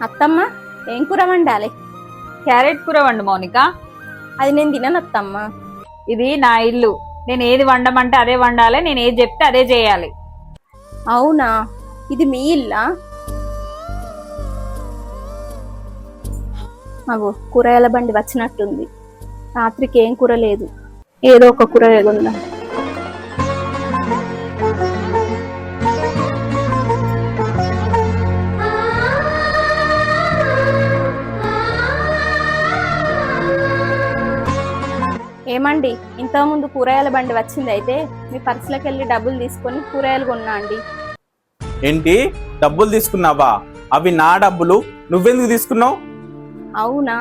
అత్తమ్మ, ఏం కూర వండాలి? క్యారెట్ కూర వండు మౌనిక. అది నేను తినను అత్తమ్మ. ఇది నా ఇల్లు, నేను ఏది వండమంటే అదే వండాలి, నేను ఏది చెప్తే అదే చేయాలి. అవునా, ఇది మీ ఇల్లా? మాకు కూరగాయల బండి వచ్చినట్టుంది. రాత్రికి ఏం కూర లేదు, ఏదో ఒక కూర కొందాం. ఏమండి, ఇంతకుముందు కూరగాయల బండి వచ్చింది, అయితే మీ పర్సులోకి వెళ్ళి డబ్బులు తీసుకొని కూరగాయలు కొన్నా అండి. ఏంటి, డబ్బులు తీసుకున్నావా? అవి నా డబ్బులు, నువ్వెందుకు తీసుకున్నావు? అవునా,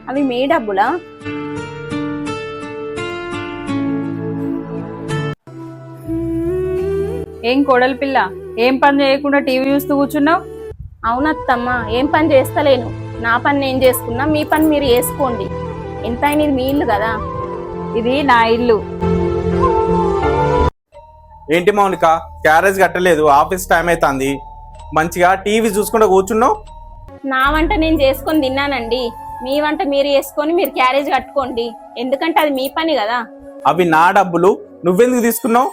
అవి మీ డబ్బులా? ఏం కోడలి పిల్ల, ఏం పని చేయకుండా టీవీ చూస్తూ కూర్చున్నావు? అవునత్తమ్మ, ఏం పని చేస్తలేను. నా పని నేను చేసుకున్నా, మీ పని మీరు చేసుకోండి. ఎంతైనా ఇది మీ ఇల్లు కదా. ఇది నా ఇల్లు. ఏంటి మౌనిక, క్యారేజ్ కట్టలేదు, ఆఫీస్ టైం అవుతుంది, మంచిగా టీవీ చూసుకుంటూ కూర్చున్నావు. నా వంట నేను చేసుకొని తిన్నానండి. మీ వంట మీరు చేసుకొని మీరు క్యారేజ్ కట్టుకోండి, ఎందుకంటే అది మీ పని కదా. అవి నా డబ్బులు, నువ్వెందుకు తీసుకున్నావు?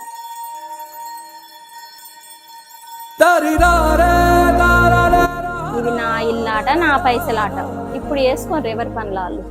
ఇది నా ఇల్లాట, నా పైసలాట. ఇప్పుడు చేసుకోండి ఎవరి పనులు వాళ్ళు.